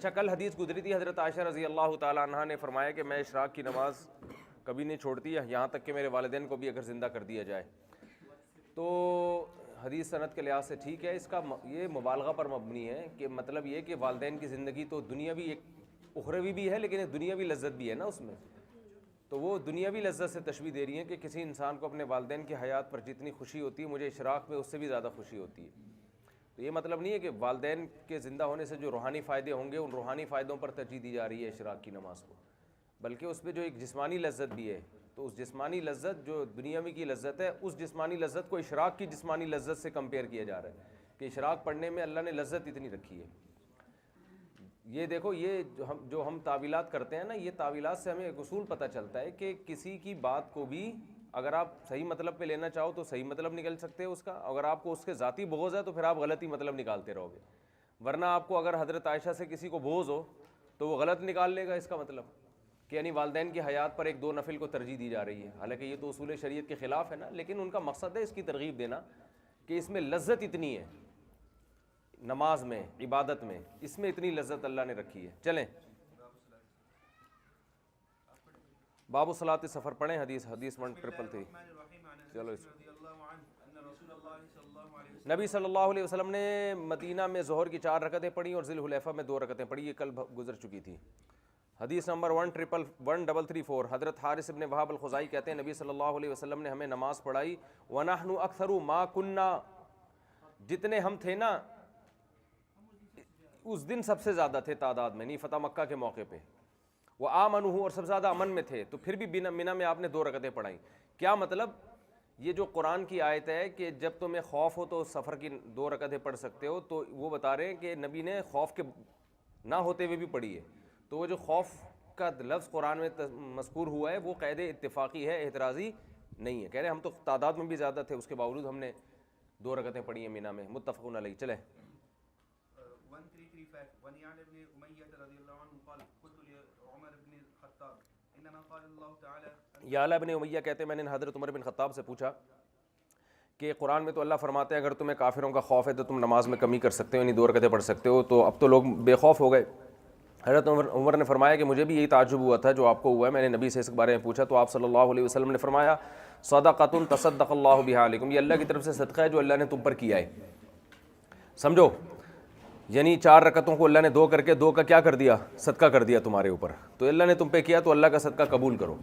اچھا کل حدیث گزری تھی، حضرت عائشہ رضی اللہ تعالیٰ عنہا نے فرمایا کہ میں اشراق کی نماز کبھی نہیں چھوڑتی یہاں تک کہ میرے والدین کو بھی اگر زندہ کر دیا جائے. تو حدیث سند کے لحاظ سے ٹھیک ہے، اس کا یہ مبالغہ پر مبنی ہے کہ مطلب یہ کہ والدین کی زندگی تو دنیاوی ایک اخروی بھی ہے لیکن ایک دنیاوی لذت بھی ہے نا اس میں، تو وہ دنیاوی لذت سے تشبیہ دے رہی ہیں کہ کسی انسان کو اپنے والدین کی حیات پر جتنی خوشی ہوتی ہے مجھے اشراق میں اس سے بھی زیادہ خوشی ہوتی ہے. تو یہ مطلب نہیں ہے کہ والدین کے زندہ ہونے سے جو روحانی فائدے ہوں گے ان روحانی فائدوں پر ترجیح دی جا رہی ہے اشراق کی نماز کو، بلکہ اس پہ جو ایک جسمانی لذت بھی ہے، تو اس جسمانی لذت جو دنیاوی کی لذت ہے اس جسمانی لذت کو اشراق کی جسمانی لذت سے کمپیئر کیا جا رہا ہے کہ اشراق پڑھنے میں اللہ نے لذت اتنی رکھی ہے. یہ دیکھو یہ جو ہم تعویلات کرتے ہیں نا، یہ تعویلات سے ہمیں ایک اصول پتہ چلتا ہے کہ کسی کی بات کو بھی اگر آپ صحیح مطلب پہ لینا چاہو تو صحیح مطلب نکل سکتے ہیں اس کا، اگر آپ کو اس کے ذاتی بغض ہے تو پھر آپ غلطی مطلب نکالتے رہو گے. ورنہ آپ کو اگر حضرت عائشہ سے کسی کو بغض ہو تو وہ غلط نکال لے گا اس کا مطلب کہ یعنی والدین کی حیات پر ایک دو نفل کو ترجیح دی جا رہی ہے. حالانکہ یہ تو اصول شریعت کے خلاف ہے نا، لیکن ان کا مقصد ہے اس کی ترغیب دینا کہ اس میں لذت اتنی ہے، نماز میں عبادت میں اس میں اتنی لذت اللہ نے رکھی ہے. چلیں باب صلاۃ سفر پڑھیں، حدیث 1333. چلو نبی صلی اللہ علیہ وسلم نے مدینہ میں ظہر کی 4 رکعتیں پڑھی اور ذی الحلیفہ میں 2 رکعتیں پڑھی، یہ کل گزر چکی تھی. حدیث نمبر 1334. حضرت حارث بن وہب الخزاعی کہتے ہیں نبی صلی اللہ علیہ وسلم نے ہمیں نماز پڑھائی وَنَحْنُ أَكْثَرُ مَا كُنَّا، جتنے ہم تھے نا اس دن سب سے زیادہ تھے تعداد میں، نہیں فتح مکہ کے موقع پہ، وہ آمنہ اور سب سے زیادہ امن میں تھے، تو پھر بھی منہ میں آپ نے 2 رکعتیں پڑھائیں. کیا مطلب؟ یہ جو قرآن کی آیت ہے کہ جب تمہیں خوف ہو تو سفر کی 2 رکعتیں پڑھ سکتے ہو، تو وہ بتا رہے ہیں کہ نبی نے خوف کے نہ ہوتے ہوئے بھی پڑھی ہے. تو وہ جو خوف کا لفظ قرآن میں مذکور ہوا ہے وہ قید اتفاقی ہے، اعتراضی نہیں ہے. کہہ رہے ہیں ہم تو تعداد میں بھی زیادہ تھے، اس کے باوجود ہم نے 2 رکعتیں پڑھی ہیں منہ میں. متفقون علیہ. چلے یعلا ابن امیہ کہتے ہیں میں نے حضرت عمر بن خطاب سے پوچھا کہ قرآن میں تو اللہ فرماتا ہے اگر تمہیں کافروں کا خوف ہے تو تم نماز میں کمی کر سکتے ہو، یعنی 2 رکعتیں پڑھ سکتے ہو، تو اب تو لوگ بے خوف ہو گئے. حضرت عمر نے فرمایا کہ مجھے بھی یہی تعجب ہوا تھا جو آپ کو ہوا ہے. میں نے نبی سے اس بارے میں پوچھا تو آپ صلی اللہ علیہ وسلم نے فرمایا صدقۃ تصدق اللہ بہا علیکم، یہ اللہ کی طرف سے صدقہ ہے جو اللہ نے تم پر کیا ہے. سمجھو، یعنی 4 رکعتوں کو اللہ نے 2 کر کے 2 کا کیا کر دیا؟ صدقہ کر دیا تمہارے اوپر. تو اللہ نے تم پہ کیا تو اللہ کا صدقہ قبول کرو.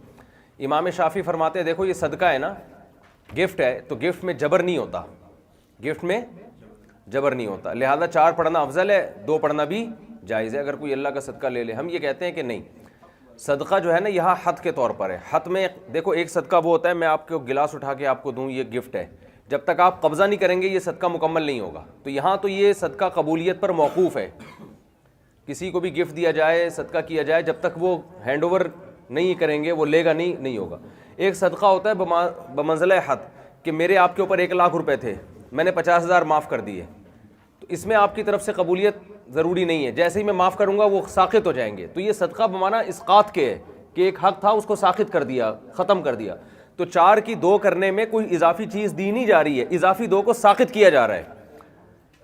امام شافعی فرماتے ہیں دیکھو یہ صدقہ ہے نا، گفٹ ہے، تو گفٹ میں جبر نہیں ہوتا، گفٹ میں جبر نہیں ہوتا، لہذا 4 پڑھنا افضل ہے، 2 پڑھنا بھی جائز ہے اگر کوئی اللہ کا صدقہ لے لے. ہم یہ کہتے ہیں کہ نہیں، صدقہ جو ہے نا یہاں حد کے طور پر ہے. حد میں دیکھو ایک صدقہ وہ ہوتا ہے میں آپ کو گلاس اٹھا کے آپ کو دوں، یہ گفٹ ہے، جب تک آپ قبضہ نہیں کریں گے یہ صدقہ مکمل نہیں ہوگا. تو یہاں تو یہ صدقہ قبولیت پر موقوف ہے، کسی کو بھی گفٹ دیا جائے صدقہ کیا جائے جب تک وہ ہینڈ اوور نہیں کریں گے وہ لے گا نہیں ہوگا. ایک صدقہ ہوتا ہے بمنزلہ حد کہ میرے آپ کے اوپر 1,00,000 روپے تھے، میں نے 50,000 معاف کر دیے، تو اس میں آپ کی طرف سے قبولیت ضروری نہیں ہے، جیسے ہی میں معاف کروں گا وہ ساقط ہو جائیں گے. تو یہ صدقہ بمعنی اسقاط کے ہے کہ ایک حق تھا اس کو ساقط کر دیا، ختم کر دیا. تو 4 کی 2 کرنے میں کوئی اضافی چیز دی نہیں جا رہی ہے، اضافی 2 کو ساقط کیا جا رہا ہے.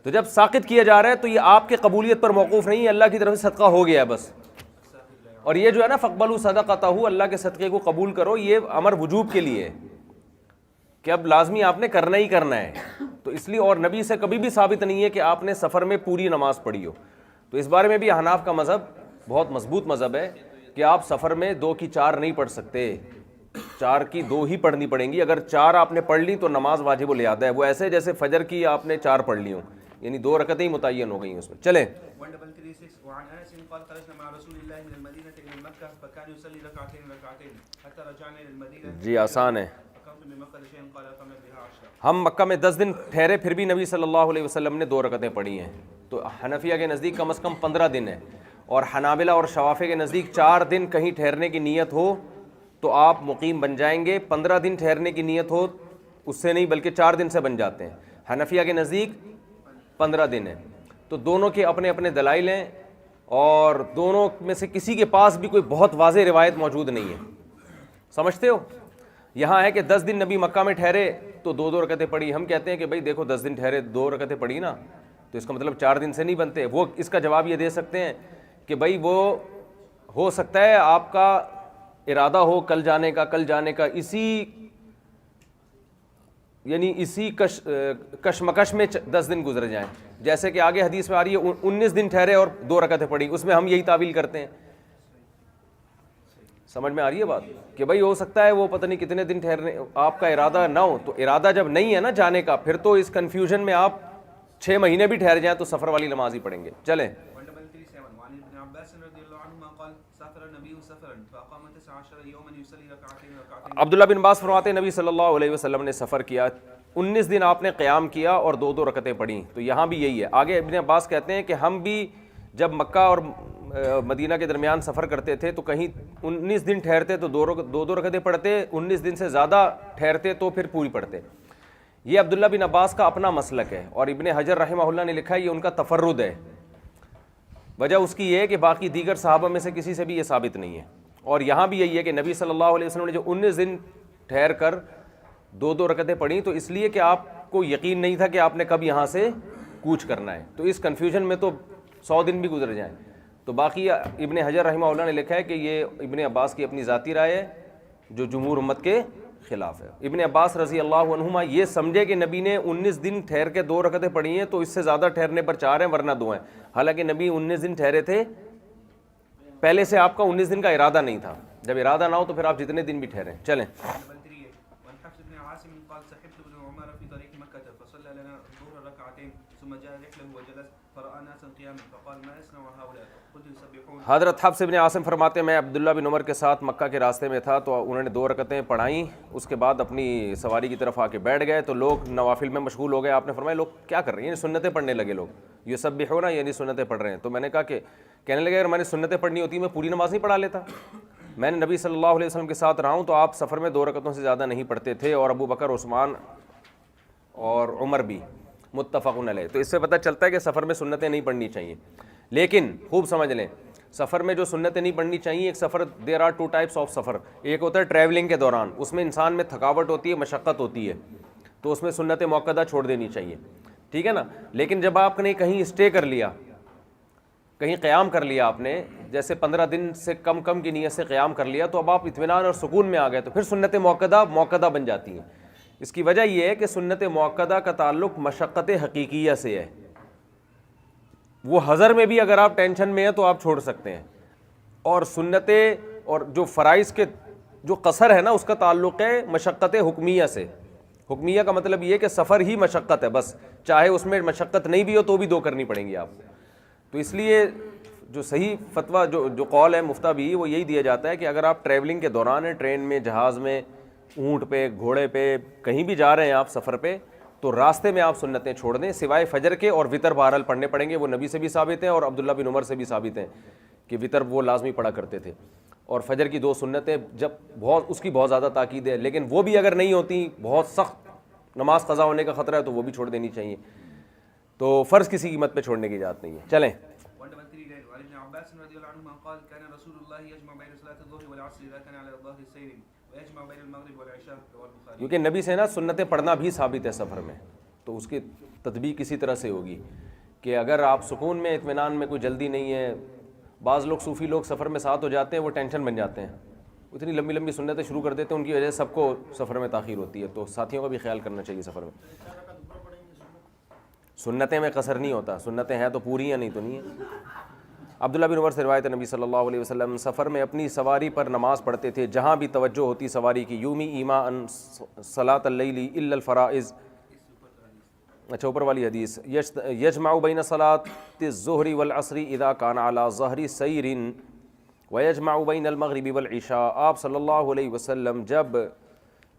تو جب ساقط کیا جا رہا ہے تو یہ آپ کے قبولیت پر موقوف نہیں ہے، اللہ کی طرف سے صدقہ ہو گیا ہے بس. اور یہ جو ہے نا فقبلوا صدقتہ، اللہ کے صدقے کو قبول کرو، یہ امر وجوب کے لیے ہے کہ اب لازمی آپ نے کرنا ہی کرنا ہے. تو اس لیے اور نبی سے کبھی بھی ثابت نہیں ہے کہ آپ نے سفر میں پوری نماز پڑھی ہو. تو اس بارے میں بھی احناف کا مذہب بہت مضبوط مذہب ہے کہ آپ سفر میں 2 کی 4 نہیں پڑھ سکتے، 4 کی 2 ہی پڑھنی پڑیں گی. اگر 4 آپ نے پڑھ لی تو نماز واجب الادا ہے، وہ ایسے جیسے فجر کی آپ نے 4 پڑھ لی ہوں، یعنی 2 رکعتیں ہی متعین ہو گئی اس میں. چلیں جی آسان ہے. ہم مکہ میں 10 دن ٹھہرے پھر بھی نبی صلی اللہ علیہ وسلم نے 2 رکعتیں پڑھی ہیں. تو حنفیہ کے نزدیک کم از کم 15 دن ہے، اور حنابلہ اور شوافع کے نزدیک 4 دن کہیں ٹھہرنے کی نیت ہو تو آپ مقیم بن جائیں گے. 15 دن ٹھہرنے کی نیت ہو اس سے نہیں بلکہ 4 دن سے بن جاتے ہیں. حنفیہ کے نزدیک 15 دن ہے. تو دونوں کے اپنے اپنے دلائل ہیں اور دونوں میں سے کسی کے پاس بھی کوئی بہت واضح روایت موجود نہیں ہے. سمجھتے ہو؟ یہاں ہے کہ 10 دن نبی مکہ میں ٹھہرے تو 2 رکعتیں پڑھی. ہم کہتے ہیں کہ بھائی دیکھو 10 دن ٹھہرے 2 رکعتیں پڑھی نا، تو اس کا مطلب 4 دن سے نہیں بنتے. وہ اس کا جواب یہ دے سکتے ہیں کہ بھائی وہ ہو سکتا ہے آپ کا ارادہ ہو کل جانے کا اسی کشمکش میں 10 دن گزر جائیں، جیسے کہ آگے حدیث میں آ رہی ہے 19 دن ٹھہرے اور 2 رکعتیں پڑھی، اس میں ہم یہی تعویل کرتے ہیں. سمجھ میں آ رہی ہے بات کہ بھائی ہو سکتا ہے وہ پتہ نہیں کتنے دن ٹھہرنے، آپ کا ارادہ نہ ہو. تو ارادہ جب نہیں ہے نا جانے کا، پھر تو اس کنفیوژن میں آپ 6 مہینے بھی ٹھہر جائیں تو سفر والی نماز ہی پڑھیں گے. چلیں. عبداللہ بن عباس فرماتے ہیں نبی صلی اللہ علیہ وسلم نے سفر کیا، 19 دن آپ نے قیام کیا اور 2 رکعتیں پڑھیں. تو یہاں بھی یہی ہے. آگے ابن عباس کہتے ہیں کہ ہم بھی جب مکہ اور مدینہ کے درمیان سفر کرتے تھے تو کہیں 19 دن ٹھہرتے تو 2 رکعتیں پڑھتے، 19 دن سے زیادہ ٹھہرتے تو پھر پوری پڑھتے. یہ عبداللہ بن عباس کا اپنا مسلک ہے، اور ابن حجر رحمہ اللہ نے لکھا ہے یہ ان کا تفرد ہے. وجہ اس کی یہ ہے کہ باقی دیگر صحابہ میں سے کسی سے بھی یہ ثابت نہیں ہے. اور یہاں بھی یہی ہے کہ نبی صلی اللہ علیہ وسلم نے جو 19 دن ٹھہر کر 2 رکعتیں پڑھیں تو اس لیے کہ آپ کو یقین نہیں تھا کہ آپ نے کب یہاں سے کوچ کرنا ہے. تو اس کنفیوژن میں تو 100 دن بھی گزر جائیں. تو باقی ابن حجر رحمہ اللہ نے لکھا ہے کہ یہ ابن عباس کی اپنی ذاتی رائے ہے جو جمہور امت کے خلاف ہے. ابن عباس رضی اللہ عنہما یہ سمجھے کہ نبی نے 19 دن ٹھہر کے 2 رکعتیں پڑھی ہیں تو اس سے زیادہ ٹھہرنے پر 4 ہیں ورنہ 2 ہیں. حالانکہ نبی 19 دن ٹھہرے تھے، پہلے سے آپ کا 19 دن کا ارادہ نہیں تھا. جب ارادہ نہ ہو تو پھر آپ جتنے دن بھی ٹھہریں. چلیں. حضرت حفص بن عاصم فرماتے ہیں میں عبداللہ بن عمر کے ساتھ مکہ کے راستے میں تھا تو انہوں نے 2 رکعتیں پڑھائیں، اس کے بعد اپنی سواری کی طرف آ کے بیٹھ گئے تو لوگ نوافل میں مشغول ہو گئے. آپ نے فرمایا لوگ کیا کر رہے ہیں؟ سنتیں پڑھنے لگے لوگ، یہ سب بھی ہونا یعنی سنتیں پڑھ رہے ہیں. تو میں نے کہا کہ کہنے لگے اگر میں نے سنتیں پڑھنی ہوتی میں پوری نماز نہیں پڑھا لیتا. میں نے نبی صلی اللہ علیہ وسلم کے ساتھ رہا ہوں تو آپ سفر میں 2 رکعتوں سے زیادہ نہیں پڑھتے تھے، اور ابو بکر، عثمان اور عمر بھی، متفق علیہ. تو اس سے پتہ چلتا ہے کہ سفر میں سنتیں نہیں پڑھنی چاہیے. لیکن خوب سمجھ لیں سفر میں جو سنتیں نہیں پڑھنی چاہیے، ایک سفر دیر آر 2 ٹائپس آف سفر. ایک ہوتا ہے ٹریولنگ کے دوران، اس میں انسان میں تھکاوٹ ہوتی ہے، مشقت ہوتی ہے، تو اس میں سنت موقدہ چھوڑ دینی چاہیے، ٹھیک ہے نا. لیکن جب آپ نے کہیں اسٹے کر لیا، کہیں قیام کر لیا، آپ نے جیسے 15 دن سے کم کی نیت سے قیام کر لیا، تو اب آپ اطمینان اور سکون میں آ گئے، تو پھر سنت موقدہ بن جاتی ہیں. اس کی وجہ یہ ہے کہ سنت موقدہ کا تعلق مشقت حقیقیہ سے ہے. وہ حضر میں بھی اگر آپ ٹینشن میں ہیں تو آپ چھوڑ سکتے ہیں. اور سنتیں اور جو فرائض کے جو قصر ہے نا اس کا تعلق ہے مشقت حکمیہ سے. حکمیہ کا مطلب یہ ہے کہ سفر ہی مشقت ہے، بس چاہے اس میں مشقت نہیں بھی ہو تو بھی 2 کرنی پڑیں گی آپ. تو اس لیے جو صحیح فتویٰ جو قول ہے مفتہ بھی وہ یہی دیا جاتا ہے کہ اگر آپ ٹریولنگ کے دوران ہیں، ٹرین میں، جہاز میں، اونٹ پہ، گھوڑے پہ، کہیں بھی جا رہے ہیں آپ سفر پہ، تو راستے میں آپ سنتیں چھوڑ دیں سوائے فجر کے. اور وطر بہرحال پڑھنے پڑیں گے، وہ نبی سے بھی ثابت ہیں اور عبداللہ بن عمر سے بھی ثابت ہیں کہ وطر وہ لازمی پڑھا کرتے تھے. اور فجر کی 2 سنتیں جب اس کی بہت زیادہ تاکید ہے، لیکن وہ بھی اگر نہیں ہوتی، بہت سخت نماز قضا ہونے کا خطرہ ہے تو وہ بھی چھوڑ دینی چاہیے. تو فرض کسی قیمت پہ چھوڑنے کی اجازت نہیں ہے. چلیں. کیونکہ نبی سے نا سنتیں پڑھنا بھی ثابت ہے سفر میں، تو اس کی تطبیق کسی طرح سے ہوگی کہ اگر آپ سکون میں، اطمینان میں، کوئی جلدی نہیں ہے. بعض لوگ صوفی لوگ سفر میں ساتھ ہو جاتے ہیں، وہ ٹینشن بن جاتے ہیں، اتنی لمبی سنتیں شروع کر دیتے ہیں، ان کی وجہ سے سب کو سفر میں تاخیر ہوتی ہے. تو ساتھیوں کا بھی خیال کرنا چاہیے سفر میں. سنتیں میں قصر نہیں ہوتا، سنتیں ہیں تو پوری ہیں، نہیں تو نہیں ہے. عبداللہ بن عمر سے روایت ہے نبی صلی اللہ علیہ وسلم سفر میں اپنی سواری پر نماز پڑھتے تھے جہاں بھی توجہ ہوتی سواری کی. یومی ایما ان صلاۃ اللیل الا الفرائض. اچھا اوپر والی حدیث، یجمع بین صلاۃ الظہر والعصر اذا کان علی ظہر سیر ویجمع بین المغرب والعشاء. آپ صلی اللہ علیہ وسلم جب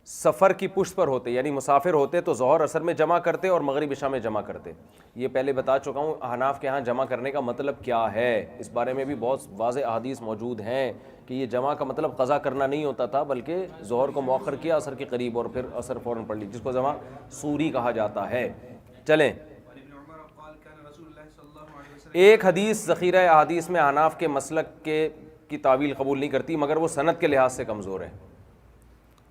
سفر کی پشت پر ہوتے یعنی مسافر ہوتے تو ظہر اثر میں جمع کرتے اور مغرب عشاء میں جمع کرتے. یہ پہلے بتا چکا ہوں احناف کے ہاں جمع کرنے کا مطلب کیا ہے، اس بارے میں بھی بہت واضح احادیث موجود ہیں کہ یہ جمع کا مطلب قضا کرنا نہیں ہوتا تھا، بلکہ ظہر کو مؤخر کیا عصر کے قریب اور پھر عصر فوراً پڑھ لی، جس کو جمع سوری کہا جاتا ہے. چلیں. ایک حدیث ذخیرہ احادیث میں احناف کے مسلک کی تعویل قبول نہیں کرتی، مگر وہ سند کے لحاظ سے کمزور ہے.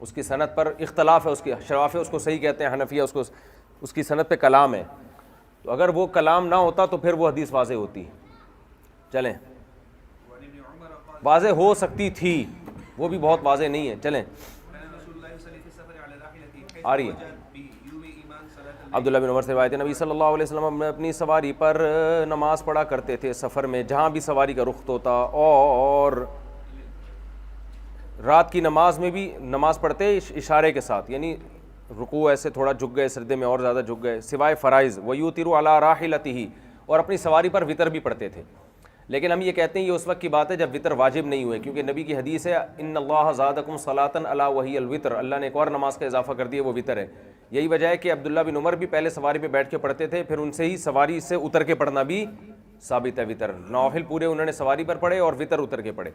اس کی سند پر اختلاف ہے، اس کی شرافے اس کو صحیح کہتے ہیں حنفیہ، اس کی سند پہ کلام ہے. تو اگر وہ کلام نہ ہوتا تو پھر وہ حدیث واضح ہوتی. چلیں. واضح ہو سکتی تھی، وہ بھی بہت واضح نہیں ہے. چلیں آ رہی ہے. عبداللہ بن عمر سے روایت ہے نبی صلی اللہ علیہ وسلم اپنی سواری پر نماز پڑھا کرتے تھے سفر میں جہاں بھی سواری کا رخ ہوتا، اور رات کی نماز میں بھی نماز پڑھتے اشارے کے ساتھ، یعنی رکوع ایسے تھوڑا جھک گئے، سجدے میں اور زیادہ جھک گئے، سوائے فرائض. وَيُوتِرُ عَلَىٰ رَاحِلَتِهِ، اور اپنی سواری پر وطر بھی پڑھتے تھے. لیکن ہم یہ کہتے ہیں یہ اس وقت کی بات ہے جب وطر واجب نہیں ہوئے، کیونکہ نبی کی حدیث ہے ان اللہ زادکم صلاۃ الا وہی الوطر، اللہ نے ایک اور نماز کا اضافہ کر دیا، وہ وطر ہے. یہی وجہ ہے کہ عبداللہ بن عمر بھی پہلے سواری پہ بیٹھ کے پڑھتے تھے، پھر ان سے ہی سواری سے اتر کے پڑھنا بھی ثابت ہے. وطر نوافل پورے انہوں نے سواری پر پڑھے اور وطر اتر کے پڑھے،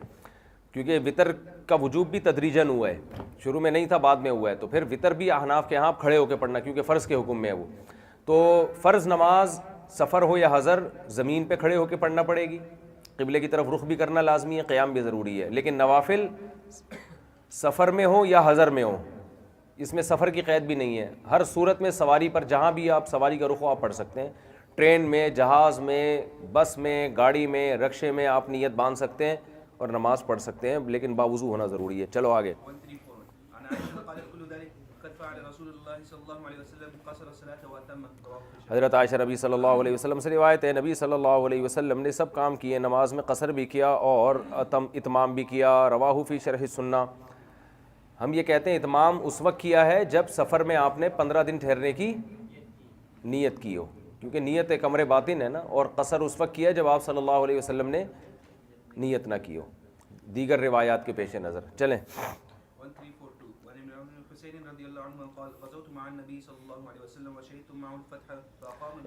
کیونکہ وطر کا وجوب بھی تدریجاً ہوا ہے، شروع میں نہیں تھا بعد میں ہوا ہے. تو پھر وطر بھی احناف کے ہاں کھڑے ہو کے پڑھنا، کیونکہ فرض کے حکم میں ہے وہ. تو فرض نماز سفر ہو یا حضر زمین پہ کھڑے ہو کے پڑھنا پڑے گی، قبلے کی طرف رخ بھی کرنا لازمی ہے، قیام بھی ضروری ہے. لیکن نوافل سفر میں ہو یا حضر میں ہو، اس میں سفر کی قید بھی نہیں ہے، ہر صورت میں سواری پر جہاں بھی آپ سواری کا رخ ہو آپ پڑھ سکتے ہیں. ٹرین میں، جہاز میں، بس میں، گاڑی میں، رکشے میں آپ نیت باندھ سکتے ہیں اور نماز پڑھ سکتے ہیں، لیکن باوضو ہونا ضروری ہے. چلو آگے. حضرت عائشہ نبی صلی اللہ علیہ وسلم سے روایت ہے نبی صلی اللہ علیہ وسلم نے سب کام کیے، نماز میں قصر بھی کیا اور اتمام بھی کیا. رواہ فی شرح السنہ. ہم یہ کہتے ہیں اتمام اس وقت کیا ہے جب سفر میں آپ نے 15 دن ٹھہرنے کی نیت کی ہو، کیونکہ نیت ایک امر باطن ہے نا. اور قصر اس وقت کیا جب آپ صلی اللہ علیہ وسلم نے نیت نہ کی ہو، دیگر روایات کے پیش نظر. چلیں.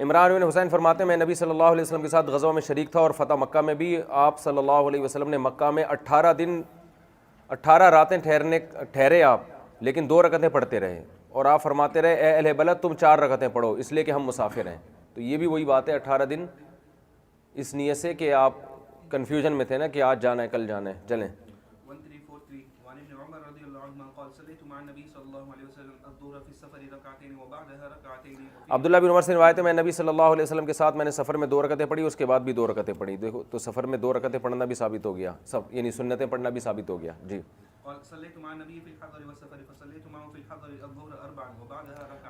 عمران بن حسین فرماتے ہیں میں نبی صلی اللہ علیہ وسلم کے ساتھ غزوہ میں شریک تھا، اور فتح مکہ میں بھی آپ صلی اللہ علیہ وسلم نے مکہ میں 18 راتیں ٹھہرے آپ، لیکن 2 رکعتیں پڑھتے رہے. اور آپ فرماتے رہے اے اہل بلد تم 4 رکعتیں پڑھو، اس لیے کہ ہم مسافر ہیں. تو یہ بھی وہی بات ہے 18 دن اس نیت سے کہ آپ کنفیوژن میں تھے نا کہ آج جانا ہے کل جانا ہے. چلیں. عبداللہ بن عمر سے روایت ہے میں نبی صلی اللہ علیہ وسلم کے ساتھ میں نے سفر میں 2 رکعتیں پڑھی، اس کے بعد بھی 2 رکعتیں پڑھی. دیکھو تو سفر میں 2 رکعتیں پڑھنا بھی ثابت ہو گیا، سب یعنی سنتیں پڑھنا بھی ثابت ہو گیا. جی.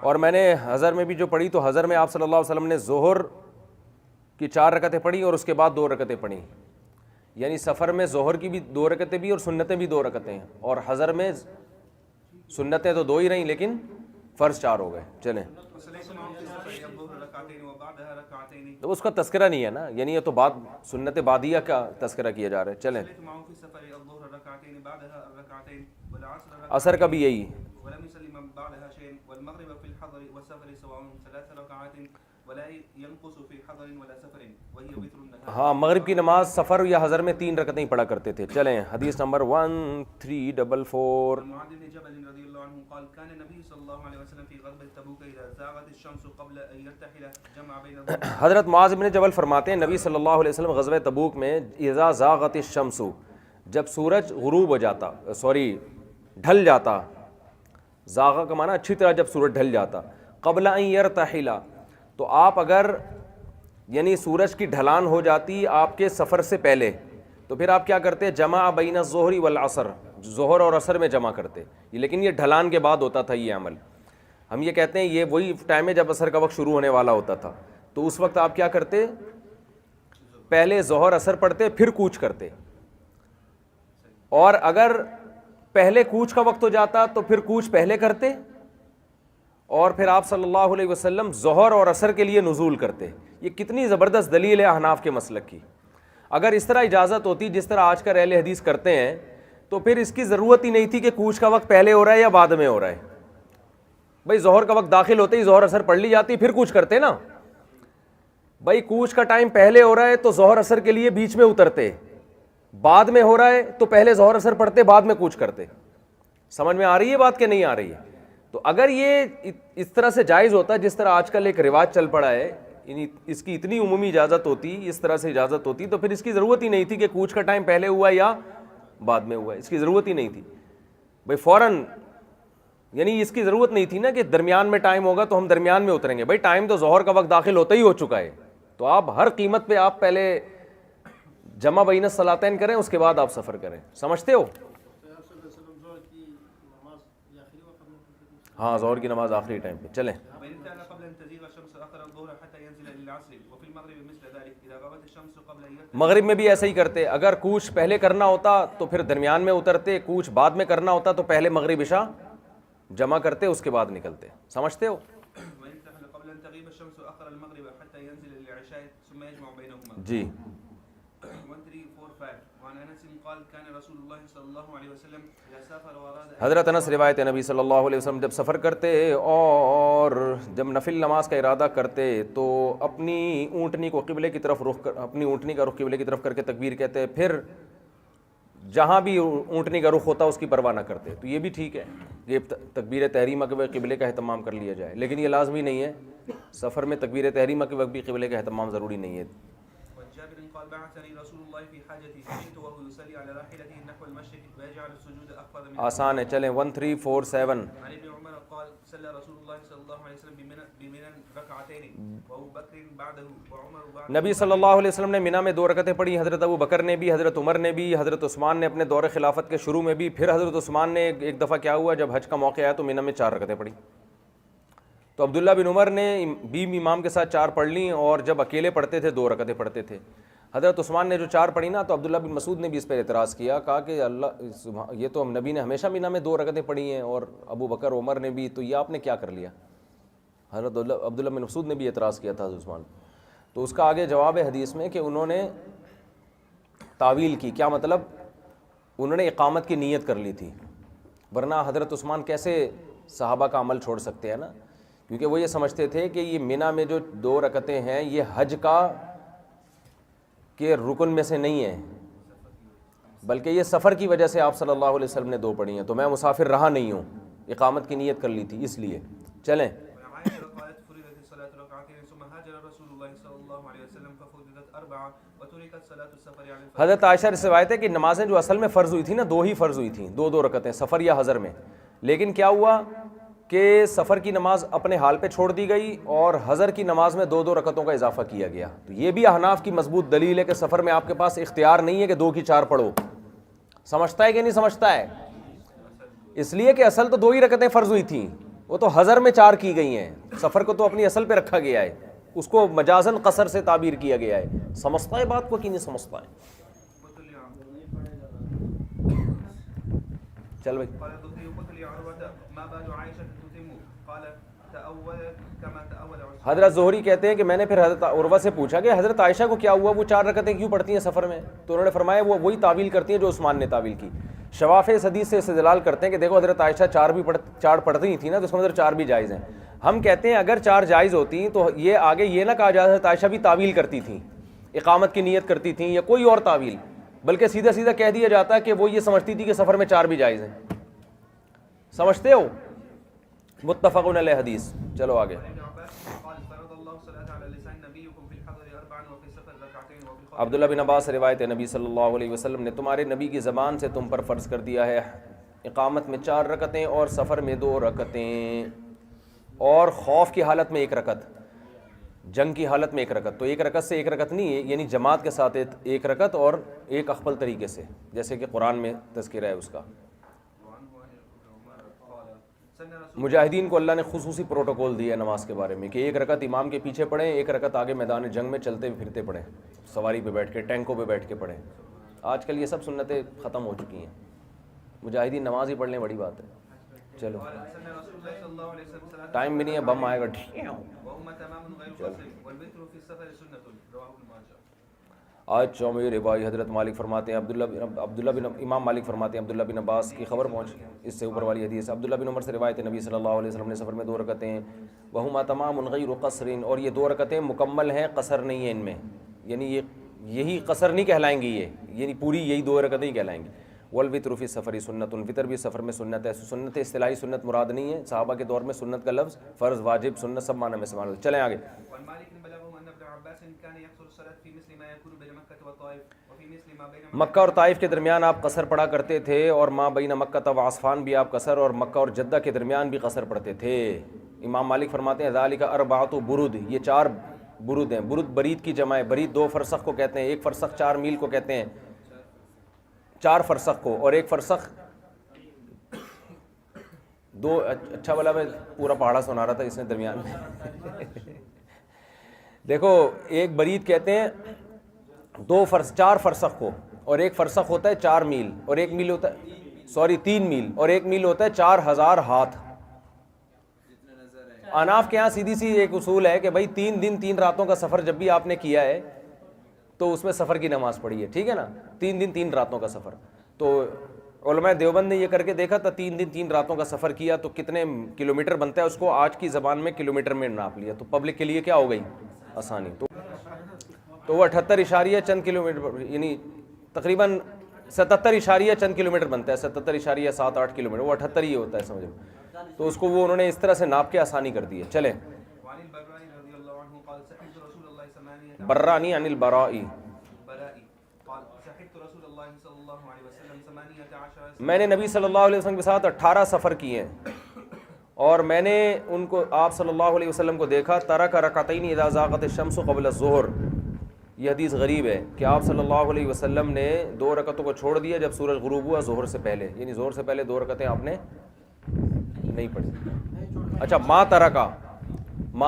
اور میں نے حضر میں بھی جو پڑھی تو حضر میں آپ صلی اللہ علیہ وسلم نے ظہر کی 4 رکعتیں پڑھی اور اس کے بعد 2 رکعتیں پڑھی، یعنی سفر میں ظہر کی بھی 2 رکعتیں بھی اور سنتیں بھی 2 رکعتیں ہیں، اور حضر میں سنتیں تو 2 ہی رہیں لیکن فرض 4 ہو گئے. چلیں. تو اس کا تذکرہ نہیں ہے نا، یعنی یہ تو بات سنت بعدیہ کا تذکرہ کیا جا رہا ہے. چلیں. عصر کا بھی یہی. ہاں مغرب کی نماز سفر یا حضر میں 3 رکعتیں پڑھا کرتے تھے. چلیں. حدیث نمبر 1344. حضرت معاذ بن جبل فرماتے ہیں نبی صلی اللہ علیہ وسلم غزوہ تبوک میں اذا زاغت الشمس، جب سورج غروب ہو جاتا، ڈھل جاتا، زاغا کا معنی اچھی طرح جب سورج ڈھل جاتا، قبل ان یرتحل، تو آپ اگر یعنی سورج کی ڈھلان ہو جاتی آپ کے سفر سے پہلے تو پھر آپ کیا کرتے؟ جمع بین الظہر والعصر، ظہر اور عصر میں جمع کرتے. لیکن یہ ڈھلان کے بعد ہوتا تھا یہ عمل. ہم یہ کہتے ہیں یہ وہی ٹائم ہے جب عصر کا وقت شروع ہونے والا ہوتا تھا، تو اس وقت آپ کیا کرتے؟ پہلے ظہر عصر پڑھتے پھر کوچ کرتے. اور اگر پہلے کوچ کا وقت ہو جاتا تو پھر کوچ پہلے کرتے، اور پھر آپ صلی اللہ علیہ وسلم ظہر اور عصر کے لیے نزول کرتے. یہ کتنی زبردست دلیل ہے احناف کے مسلک کی. اگر اس طرح اجازت ہوتی جس طرح آج کل اہل حدیث کرتے ہیں تو پھر اس کی ضرورت ہی نہیں تھی کہ کوچ کا وقت پہلے ہو رہا ہے یا بعد میں ہو رہا ہے. بھائی ظہر کا وقت داخل ہوتے ہی ظہر عصر پڑھ لی جاتی پھر کوچ کرتے نا. بھائی کوچ کا ٹائم پہلے ہو رہا ہے تو ظہر عصر کے لیے بیچ میں اترتے، بعد میں ہو رہا ہے تو پہلے ظہر عصر پڑھتے بعد میں کوچ کرتے. سمجھ میں آ رہی ہے بات کہ نہیں آ رہی ہے؟ تو اگر یہ اس طرح سے جائز ہوتا جس طرح آج کل ایک رواج چل پڑا ہے، اس کی اتنی عمومی اجازت ہوتی، اس طرح سے اجازت ہوتی، تو پھر اس کی ضرورت ہی نہیں تھی کہ کوچ کا ٹائم پہلے ہوا یا بعد میں ہوا. اس کی ضرورت ہی نہیں تھی بھائی فوراً، یعنی اس کی ضرورت نہیں تھی نا کہ درمیان میں ٹائم ہوگا تو ہم درمیان میں اتریں گے. بھائی ٹائم تو ظہر کا وقت داخل ہوتا ہی ہو چکا ہے، تو آپ ہر قیمت پہ آپ پہلے جمع بین الصلاتین کریں اس کے بعد آپ سفر کریں. سمجھتے ہو؟ ہاں ظہر کی نماز آخری ٹائم پہ. چلیں مغرب میں بھی ایسا ہی کرتے. اگر کوچ پہلے کرنا ہوتا تو پھر درمیان میں اترتے, کوچ بعد میں کرنا ہوتا تو پہلے مغرب عشاء جمع کرتے اس کے بعد نکلتے. سمجھتے ہو؟ جی. حضرت انس روایت ہے نبی صلی اللہ علیہ وسلم جب سفر کرتے اور جب نفل نماز کا ارادہ کرتے تو اپنی اونٹنی کو قبلے کی طرف اپنی اونٹنی کا رخ قبلے کی طرف کر کے تکبیر کہتے, پھر جہاں بھی اونٹنی کا رخ ہوتا اس کی پرواہ نہ کرتے. تو یہ بھی ٹھیک ہے, یہ تکبیر تحریمہ کے وقت قبلے کا اہتمام کر لیا جائے, لیکن یہ لازمی نہیں ہے. سفر میں تکبیر تحریمہ کے وقت بھی قبلے کا اہتمام ضروری نہیں ہے. آسان ہے, چلیں 1347. نبی صلی اللہ علیہ وسلم نے مینا میں 2 رکعتیں پڑھی. حضرت ابو بکر نے بھی, حضرت عمر نے بھی, حضرت عثمان نے اپنے دور خلافت کے شروع میں بھی. پھر حضرت عثمان نے ایک دفعہ کیا ہوا, جب حج کا موقع آیا تو مینا میں 4 رکعتیں پڑھی. تو عبداللہ بن عمر نے بھی امام کے ساتھ 4 پڑھ لیں, اور جب اکیلے پڑھتے تھے 2 رکعتیں پڑھتے تھے. حضرت عثمان نے جو 4 پڑھی نا, تو عبداللہ بن مسعود نے بھی اس پر اعتراض کیا, کہا کہ اللہ یہ تو نبی نے ہمیشہ مینا میں 2 رکعتیں پڑھی ہیں, اور ابو بکر عمر نے بھی, تو یہ آپ نے کیا کر لیا. حضرت عبداللہ بن مسعود نے بھی اعتراض کیا تھا حضرت عثمان. تو اس کا آگے جواب ہے حدیث میں کہ انہوں نے تعویل کی. کیا مطلب؟ انہوں نے اقامت کی نیت کر لی تھی, ورنہ حضرت عثمان کیسے صحابہ کا عمل چھوڑ سکتے ہیں نا, کیونکہ وہ یہ سمجھتے تھے کہ یہ مینا میں جو 2 رکعتیں ہیں یہ حج کا کے رکن میں سے نہیں ہے, بلکہ یہ سفر کی وجہ سے آپ صلی اللہ علیہ وسلم نے 2 پڑھی ہیں. تو میں مسافر رہا نہیں ہوں, اقامت کی نیت کر لی تھی اس لیے. چلیں. حضرت عائشہ سے روایت ہے کہ نمازیں جو اصل میں فرض ہوئی تھی نا, 2 ہی فرض ہوئی تھیں, 2 رکعتیں سفر یا حضر میں. لیکن کیا ہوا کہ سفر کی نماز اپنے حال پہ چھوڑ دی گئی, اور حضر کی نماز میں 2 رکعتوں کا اضافہ کیا گیا. تو یہ بھی احناف کی مضبوط دلیل ہے کہ سفر میں آپ کے پاس اختیار نہیں ہے کہ 2 کی 4 پڑھو. سمجھتا ہے کہ نہیں سمجھتا ہے؟ اس لیے کہ اصل تو 2 ہی رکعتیں فرض ہوئی تھیں, وہ تو حضر میں 4 کی گئی ہیں. سفر کو تو اپنی اصل پہ رکھا گیا ہے, اس کو مجازن قصر سے تعبیر کیا گیا ہے. سمجھتا ہے بات کو کہ نہیں سمجھتا ہے؟ چل بھائی. حضرت زہری کہتے ہیں کہ میں نے پھر حضرت عروہ سے پوچھا کہ حضرت عائشہ کو کیا ہوا, وہ 4 رکعتیں کیوں پڑھتی ہیں سفر میں؟ تو انہوں نے فرمایا وہ وہی تعویل کرتی ہیں جو عثمان نے تعویل کی. شوافع اس حدیث سے استدلال کرتے ہیں کہ دیکھو حضرت عائشہ 4 پڑھتی ہی تھی نا, تو اس کا مطلب 4 بھی جائز ہیں. ہم کہتے ہیں اگر 4 جائز ہوتی تو یہ آگے یہ نہ کہا جائے حضرت عائشہ بھی تعویل کرتی تھیں, اقامت کی نیت کرتی تھیں یا کوئی اور تعویل, بلکہ سیدھا سیدھا کہہ دیا جاتا ہے کہ وہ یہ سمجھتی تھی کہ سفر میں 4 بھی جائز ہیں. سمجھتے ہو؟ متفق علیہ حدیث. چلو آگے. عبداللہ بن عباس روایت ہے نبی صلی اللہ علیہ وسلم نے تمہارے نبی کی زبان سے تم پر فرض کر دیا ہے اقامت میں 4 رکعتیں اور سفر میں 2 رکعتیں, اور خوف کی حالت میں 1 رکعت, جنگ کی حالت میں 1 رکعت. تو 1 رکعت سے 1 رکعت نہیں ہے, یعنی جماعت کے ساتھ 1 رکعت اور ایک اخفل طریقے سے, جیسے کہ قرآن میں تذکرہ ہے اس کا. مجاہدین کو اللہ نے خصوصی پروٹوکول دیا ہے نماز کے بارے میں کہ 1 رکعت امام کے پیچھے پڑھیں, 1 رکعت آگے میدان جنگ میں چلتے پھرتے پڑھیں, سواری پہ بیٹھ کے, ٹینکوں پہ بیٹھ کے پڑھیں. آج کل یہ سب سنتیں ختم ہو چکی ہیں, مجاہدین نماز ہی پڑھ لیں بڑی بات ہے. چلو ٹائم بھی نہیں ہے, بم آئے گا. آج چومیر بھائی حضرت مالک فرماتے ہیں عبداللہ بن امام مالک فرماتے ہیں عبداللہ بن عباس کی خبر پہنچ, اس سے اوپر والی حدیث عبداللہ بن عمر سے روایت ہے نبی صلی اللہ علیہ وسلم نے سفر میں 2 رکعتیں وہما تمام غیر قصر, اور یہ 2 رکعتیں مکمل ہیں, قصر نہیں ہے ان میں, یعنی یہی قصر نہیں کہلائیں گی, یہ یعنی پوری یہی 2 رکعتیں ہی کہلائیں گی. والوتر فی السفر سنت, وطر بھی سفر میں سنت ہے. سنت اصطلاحی سنت مراد نہیں ہے, صحابہ کے دور میں سنت کا لفظ فرض, واجب, سنت سب معنی میں استعمال. چلیں آگے. مکہ اور طائف کے درمیان آپ قصر پڑھا کرتے تھے, اور ما بین مکہ و عصفان بھی آپ قصر, اور مکہ اور جدہ کے درمیان بھی قصر پڑھتے تھے. امام مالک فرماتے ہیں ذالک 4 برد, یہ 4 برود ہیں. برود برید کی جمع ہے. برید 2 فرسخ کو کہتے ہیں. 1 فرسخ 4 میل کو کہتے ہیں, 4 فرسخ کو, اور 1 فرسخ 2. اچھا والا میں پورا پہاڑا سنا رہا تھا اس نے درمیان میں. دیکھو ایک برید کہتے ہیں 4 فرسخ کو, اور 1 فرسخ ہوتا ہے 4 میل, اور 1 میل ہوتا ہے 3 میل, اور 1 میل ہوتا ہے 4000 ہاتھ. اناف کے ہاں سیدھی سی ایک اصول ہے کہ بھائی 3 دن 3 راتوں کا سفر جب بھی آپ نے کیا ہے تو اس میں سفر کی نماز پڑھی ہے, ٹھیک ہے نا. 3 دن 3 راتوں کا سفر, تو علماء دیوبند نے یہ کر کے دیکھا تھا, 3 دن 3 راتوں کا سفر کیا تو کتنے کلومیٹر بنتا ہے, اس کو آج کی زبان میں کلومیٹر میں ناپ لیا, تو پبلک کے لیے کیا ہو گئی آسانی. تو وہ 78 اشاریہ چند کلومیٹر, یعنی تقریباً 77 اشاریہ چند کلومیٹر بنتا ہے, 77.78 کلومیٹر, وہ 78 ہی ہوتا ہے سمجھو. تو اس کو وہ انہوں نے اس طرح سے ناپ کے آسانی کر دی ہے. چلیں, برانی عن البرائی, میں نے نبی صلی اللہ علیہ وسلم کے ساتھ 18 سفر کیے ہیں, اور میں نے ان کو آپ صلی اللہ علیہ وسلم کو دیکھا ترک رکعتین اذا زاغت الشمس قبل الظہر. یہ حدیث غریب ہے کہ آپ صلی اللہ علیہ وسلم نے 2 رکعتوں کو چھوڑ دیا جب سورج غروب ہوا ظہر سے پہلے, یعنی ظہر سے پہلے 2 رکعتیں آپ نے نہیں پڑھی. اچھا, ما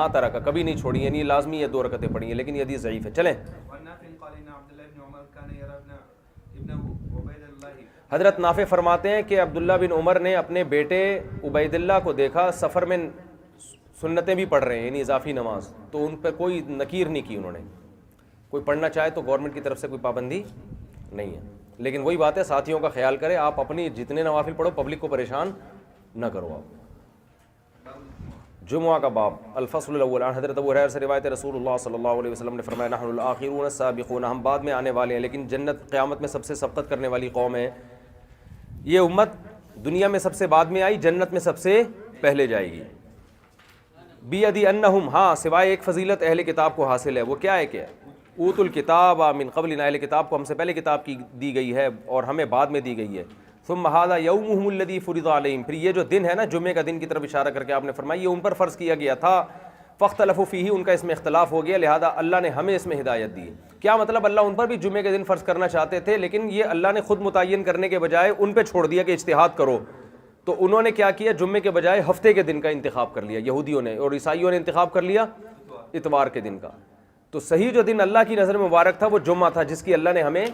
ترکا کبھی نہیں چھوڑی, یعنی لازمی یہ 2 رکعتیں پڑھی ہیں, لیکن یہ حدیث ضعیف ہے. چلیں, حضرت نافع فرماتے ہیں کہ عبداللہ بن عمر نے اپنے بیٹے عبید اللہ کو دیکھا سفر میں سنتیں بھی پڑھ رہے ہیں, یعنی اضافی نماز, تو ان پہ کوئی نکیر نہیں کی انہوں نے. کوئی پڑھنا چاہے تو گورنمنٹ کی طرف سے کوئی پابندی نہیں ہے, لیکن وہی بات ہے ساتھیوں کا خیال کرے, آپ اپنی جتنے نوافل پڑھو پبلک کو پریشان نہ کرو. آپ جمعہ کا باب, الفصل الاول. حضرت ابو ہریرہ سے روایت ہے, رسول اللہ صلی اللہ علیہ وسلم نے فرمایا نحن الاخرون السابقون, ہم بعد میں آنے والے ہیں لیکن جنت قیامت میں سب سے سبقت کرنے والی قوم ہے. یہ امت دنیا میں سب سے بعد میں آئی, جنت میں سب سے پہلے جائے گی. بیدی انہم, ہاں سوائے ایک فضیلت اہل کتاب کو حاصل ہے, وہ کیا ہے, کہ اوت الکتاب من قبلنا, اہل کتاب کو ہم سے پہلے کتاب کی دی گئی ہے اور ہمیں بعد میں دی گئی ہے. ثم ھذا یومہم الذی فرض علیہم, پھر یہ جو دن ہے نا جمعے کا دن کی طرف اشارہ کر کے آپ نے فرمایا یہ ان پر فرض کیا گیا تھا. فاختلفوا فیہ, ان کا اس میں اختلاف ہو گیا, لہذا اللہ نے ہمیں اس میں ہدایت دی. کیا مطلب, اللہ ان پر بھی جمعے کے دن فرض کرنا چاہتے تھے لیکن یہ اللہ نے خود متعین کرنے کے بجائے ان پہ چھوڑ دیا کہ اجتہاد کرو, تو انہوں نے کیا کیا, جمعے کے بجائے ہفتے کے دن کا انتخاب کر لیا یہودیوں نے, اور عیسائیوں نے انتخاب کر لیا اتوار کے دن کا. تو صحیح جو دن اللہ کی نظر میں مبارک تھا وہ جمعہ تھا, جس کی اللہ نے ہمیں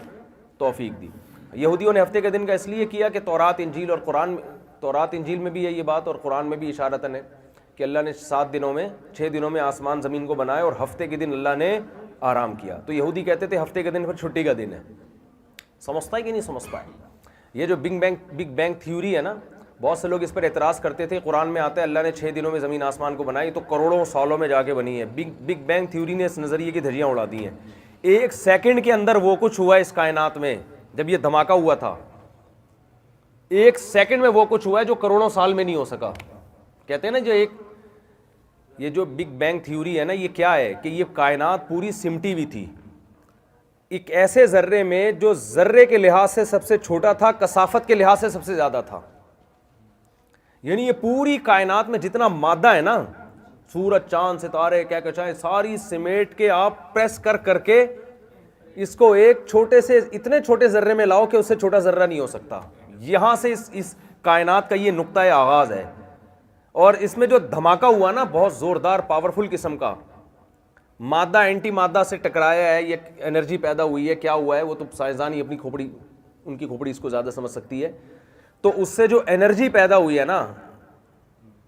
توفیق دی. یہودیوں نے ہفتے کے دن کا اس لیے کیا کہ تورات انجیل اور قرآن, تورات انجیل میں بھی ہے یہ بات اور قرآن میں بھی اشارتاً ہے کہ اللہ نے 6 دنوں میں آسمان زمین کو بنایا اور ہفتے کے دن اللہ نے آرام کیا. تو یہودی کہتے تھے ہفتے کے دن پھر چھٹی کا دن ہے. سمجھتا ہے کہ نہیں سمجھتا ہے؟ یہ جو بگ بینگ تھیوری ہے نا, بہت سے لوگ اس پر اعتراض کرتے تھے. قرآن میں آتا ہے اللہ نے 6 دنوں میں زمین آسمان کو بنائی, تو کروڑوں سالوں میں جا کے بنی ہے. بگ بینگ تھیوری نے اس نظریے کی دھجیاں اڑا دی ہیں. 1 سیکنڈ کے اندر وہ کچھ ہوا اس کائنات میں, جب یہ دھماکہ ہوا تھا 1 سیکنڈ میں وہ کچھ ہوا ہے جو کروڑوں سال میں نہیں ہو سکا. کہتے ہیں نا یہ جو بگ بینگ تھیوری ہے نا, یہ کیا ہے کہ یہ کائنات پوری سمٹی ہوئی تھی ایک ایسے ذرے میں جو ذرے کے لحاظ سے سب سے چھوٹا تھا, کثافت کے لحاظ سے سب سے زیادہ تھا. یعنی یہ پوری کائنات میں جتنا مادہ ہے نا, سورج چاند ستارے کیا کہ چاہے ساری سمیٹ کے آپ پریس کر کے اس کو ایک چھوٹے سے اتنے چھوٹے ذرے میں لاؤ کہ اس سے چھوٹا ذرہ نہیں ہو سکتا. یہاں سے اس کائنات کا یہ نقطہ آغاز ہے. اور اس میں جو دھماکہ ہوا نا, بہت زوردار پاورفل قسم کا, مادہ اینٹی مادہ سے ٹکرایا ہے, یہ انرجی پیدا ہوئی ہے. کیا ہوا ہے وہ تو سائنسدان ہی اپنی کھوپڑی, ان کی کھوپڑی اس کو زیادہ سمجھ سکتی ہے. تو اس سے جو انرجی پیدا ہوئی ہے نا,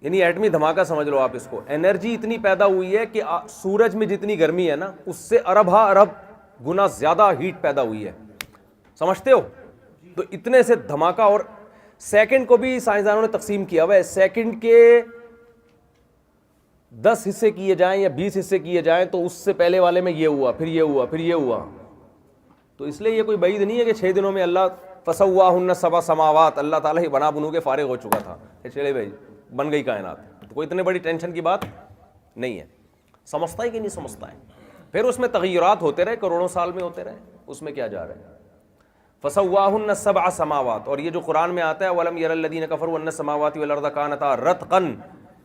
یعنی ایٹمی دھماکہ سمجھ لو آپ اس کو, انرجی اتنی پیدا ہوئی ہے کہ سورج میں جتنی گرمی ہے نا اس سے ارب گنا زیادہ ہیٹ پیدا ہوئی ہے. سمجھتے ہو؟ تو اتنے سے دھماکہ, اور سیکنڈ کو بھی سائنسدانوں نے تقسیم کیا ہوا ہے. سیکنڈ کے 10 حصے کیے جائیں یا 20 حصے کیے جائیں تو اس سے پہلے والے میں یہ ہوا, پھر یہ ہوا, پھر یہ ہوا. تو اس لیے یہ کوئی بعید نہیں ہے کہ 6 دنوں میں اللہ فسواہن 7 سماوات, اللہ تعالیٰ ہی بنا بنو کے فارغ ہو چکا تھا. چلے بھائی بن گئی کائنات, تو کوئی اتنے بڑی ٹینشن کی بات نہیں ہے. سمجھتا ہے کہ نہیں سمجھتا ہے؟ پھر اس میں تغیرات ہوتے رہے, کروڑوں سال میں ہوتے رہے, اس میں کیا جا رہا ہے. فسواہن 7 سماوات, اور یہ جو قرآن میں آتا ہے ولم یر الذین کفروا ان السماوات والارض کانتا رتقا,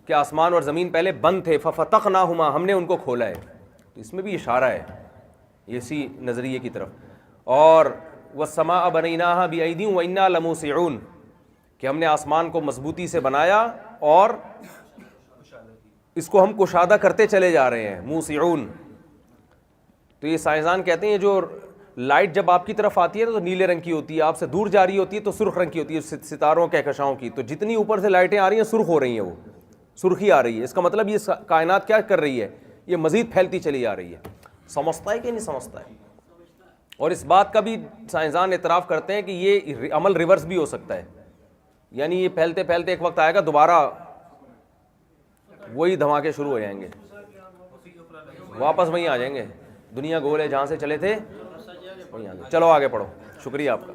کہ آسمان اور زمین پہلے بند تھے, ففتقناہما, ہم نے ان کو کھولا ہے. تو اس میں بھی اشارہ ہے اسی نظریے کی طرف. اور وَالسَّمَاءَ بَنَيْنَاهَا بِأَيْدٍ وَإِنَّا لَمُوسِعُونَ کہ ہم نے آسمان کو مضبوطی سے بنایا اور اس کو ہم کشادہ کرتے چلے جا رہے ہیں. موسعون. تو یہ سائنسدان کہتے ہیں جو لائٹ جب آپ کی طرف آتی ہے تو نیلے رنگ کی ہوتی ہے, آپ سے دور جا رہی ہوتی ہے تو سرخ رنگ کی ہوتی ہے, ستاروں کہکشاؤں کی. تو جتنی اوپر سے لائٹیں آ رہی ہیں سرخ ہو رہی ہیں, وہ سرخی آ رہی ہے. اس کا مطلب یہ کائنات کیا کر رہی ہے, یہ مزید پھیلتی چلی جا رہی ہے. سمجھتا ہے کہ نہیں سمجھتا ہے؟ اور اس بات کا بھی سائنسدان اعتراف کرتے ہیں کہ یہ عمل ریورس بھی ہو سکتا ہے, یعنی یہ پھیلتے پھیلتے ایک وقت آئے گا دوبارہ وہی دھماکے شروع ہو جائیں گے, واپس وہیں آ جائیں گے. دنیا گول ہے, جہاں سے چلے تھے وہیں آگے. چلو آگے پڑھو. شکریہ آپ کا.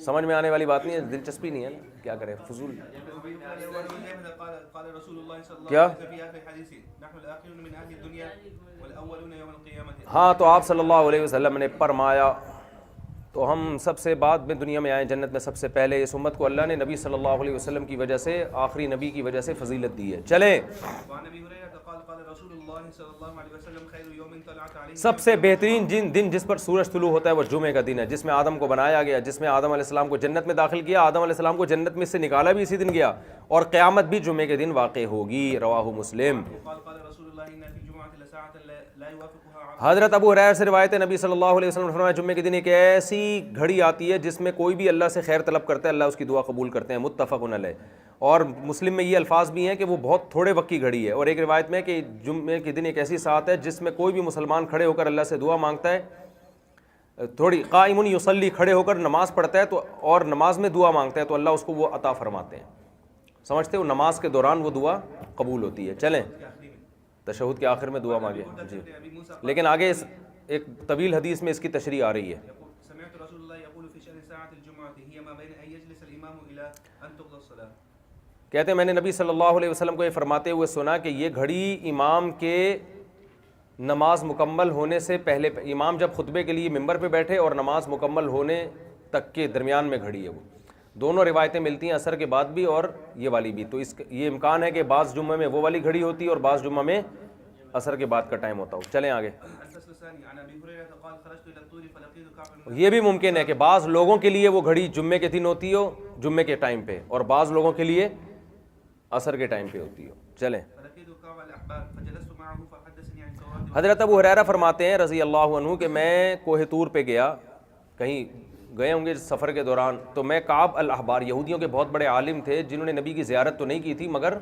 سمجھ میں آنے والی بات نہیں ہے, دلچسپی نہیں ہے نا, کیا کریں فضول. کیا ہاں, تو آپ صلی اللہ علیہ وسلم نے فرمایا تو ہم سب سے بعد میں دنیا میں آئے, جنت میں سب سے پہلے. اس امت کو اللہ نے نبی صلی اللہ علیہ وسلم کی وجہ سے, آخری نبی کی وجہ سے فضیلت دی ہے. چلیں, سب سے بہترین دن جس پر سورج طلوع ہوتا ہے وہ جمعے کا دن ہے, جس میں آدم کو بنایا گیا, جس میں آدم علیہ السلام کو جنت میں داخل کیا, آدم علیہ السلام کو جنت میں سے نکالا بھی اسی دن گیا, اور قیامت بھی جمعے کے دن واقع ہوگی. رواہ مسلم. حضرت ابو ہریرہ سے روایت ہے, نبی صلی اللہ علیہ وسلم نے فرمایا جمعے کے دن ایک ایسی گھڑی آتی ہے جس میں کوئی بھی اللہ سے خیر طلب کرتا ہے, اللہ اس کی دعا قبول کرتے ہیں. متفق علیہ. اور مسلم میں یہ الفاظ بھی ہیں کہ وہ بہت تھوڑے وقت کی گھڑی ہے. اور ایک روایت میں کہ جمعے کے دن ایک ایسی ساعت ہے جس میں کوئی بھی مسلمان کھڑے ہو کر اللہ سے دعا مانگتا ہے, تھوڑی قائم یصلی, کھڑے ہو کر نماز پڑھتا ہے تو, اور نماز میں دعا مانگتا ہے تو اللہ اس کو وہ عطا فرماتے ہیں. سمجھتے ہو, نماز کے دوران وہ دعا قبول ہوتی ہے. چلیں, تشہد کے آخر میں دعا مانگے جی, لیکن آگے ایک طویل حدیث میں اس کی تشریح آ رہی ہے. کہتے ہیں میں نے نبی صلی اللہ علیہ وسلم کو یہ فرماتے ہوئے سنا کہ یہ گھڑی امام کے نماز مکمل ہونے سے پہلے, امام جب خطبے کے لیے ممبر پہ بیٹھے اور نماز مکمل ہونے تک کے درمیان میں گھڑی ہے. وہ دونوں روایتیں ملتی ہیں, عصر کے بعد بھی اور یہ والی بھی. تو یہ امکان ہے کہ بعض جمعہ میں وہ والی گھڑی ہوتی ہے اور بعض جمعہ میں عصر کے بعد کا ٹائم ہوتا ہو. چلیں آگے. یہ بھی ممکن ہے کہ بعض لوگوں کے لیے وہ گھڑی جمعے کے دن ہوتی ہو, جمعے کے ٹائم پہ, اور بعض لوگوں کے لیے عصر کے ٹائم پہ ہوتی ہو. چلیں. حضرت ابو ہریرہ فرماتے ہیں رضی اللہ عنہ کہ میں کوہ طور پہ گیا, کہیں گئے ہوں گے سفر کے دوران, تو میں کعب الاحبار, یہودیوں کے بہت بڑے عالم تھے جنہوں نے نبی کی زیارت تو نہیں کی تھی مگر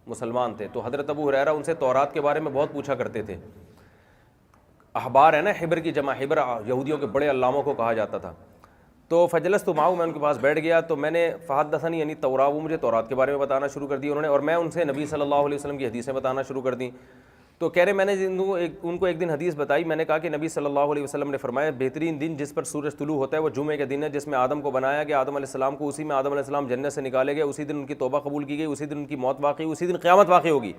مسلمان تھے. تو حضرت ابو ہریرہ ان سے تورات کے بارے میں بہت پوچھا کرتے تھے. احبار ہے نا, حبر کی جمع, حبر یہودیوں کے بڑے علاموں کو کہا جاتا تھا. تو فجلس تو معاؤ, میں ان کے پاس بیٹھ گیا, تو میں نے فحدثنی یعنی توراۃ, وہ مجھے تورات کے بارے میں بتانا شروع کر دی انہوں نے, اور میں ان سے نبی صلی اللہ علیہ وسلم کی حدیثیں بتانا شروع کر دیں. تو کہہ رہے میں نے ان کو ایک دن حدیث بتائی, میں نے کہا کہ نبی صلی اللہ علیہ وسلم نے فرمایا بہترین دن جس پر سورج طلوع ہوتا ہے وہ جمعے کے دن ہے, جس میں آدم کو بنایا گیا, آدم علیہ السلام کو اسی میں آدم علیہ السلام جنت سے نکالے گئے, اسی دن ان کی توبہ قبول کی گئی, اسی دن ان کی موت واقع ہوئی, اسی دن قیامت واقع ہوگی.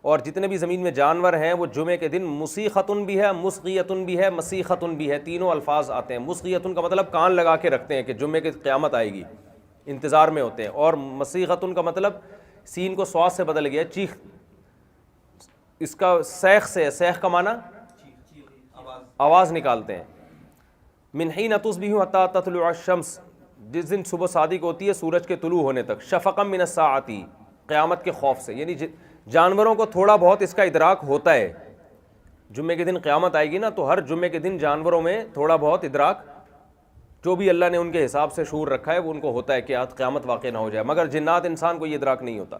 اور جتنے بھی زمین میں جانور ہیں وہ جمعے کے دن مسیختن بھی ہے, مسقیتن بھی ہے, مسیختن بھی ہے, تینوں الفاظ آتے ہیں. مسقیتن کا مطلب کان لگا کے رکھتے ہیں کہ جمعے کی قیامت آئے گی, انتظار میں ہوتے ہیں. اور مسیختن کا مطلب سین کو صاد سے بدل گیا, چیخ, اس کا سیخ سے, سیخ کا معنی آواز نکالتے ہیں. من حین تصبح حتی تطلع الشمس, جس دن صبح صادق ہوتی ہے سورج کے طلوع ہونے تک. شفقا من الساعۃ, قیامت کے خوف سے, یعنی جانوروں کو تھوڑا بہت اس کا ادراک ہوتا ہے. جمعے کے دن قیامت آئے گی نا, تو ہر جمعے کے دن جانوروں میں تھوڑا بہت ادراک, جو بھی اللہ نے ان کے حساب سے شعور رکھا ہے وہ ان کو ہوتا ہے کہ آج قیامت واقع نہ ہو جائے, مگر جنات انسان کو یہ ادراک نہیں ہوتا.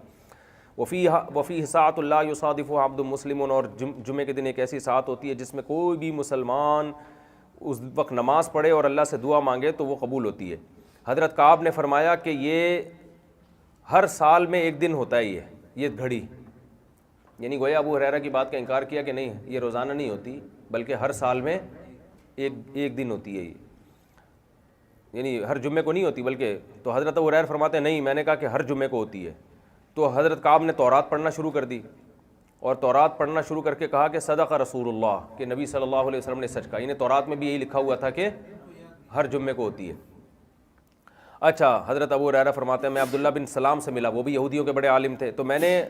وفی ساعۃ لا یصادفها عبد مسلم, اور جمعے کے دن ایک ایسی ساعت ہوتی ہے جس میں کوئی بھی مسلمان اس وقت نماز پڑھے اور اللہ سے دعا مانگے تو وہ قبول ہوتی ہے. حضرت کعب نے فرمایا کہ یہ ہر سال میں ایک دن ہوتا ہے یہ گھڑی, یعنی گویا ابو ہریرہ کی بات کا انکار کیا کہ نہیں یہ روزانہ نہیں ہوتی بلکہ ہر سال میں ایک دن ہوتی ہے یہ, یعنی ہر جمعے کو نہیں ہوتی بلکہ. تو حضرت ابو ہریرہ فرماتے ہیں نہیں, میں نے کہا کہ ہر جمعے کو ہوتی ہے. تو حضرت کعب نے تورات پڑھنا شروع کر دی, اور تورات پڑھنا شروع کر کے کہا کہ صدق رسول اللہ, کہ نبی صلی اللہ علیہ وسلم نے سچ کہا. انہیں تورات میں بھی یہی لکھا ہوا تھا کہ ہر جمعے کو ہوتی ہے. اچھا, حضرت ابو ہریرہ فرماتے ہیں میں عبداللہ بن سلام سے ملا, وہ بھی یہودیوں کے بڑے عالم تھے. تو میں نے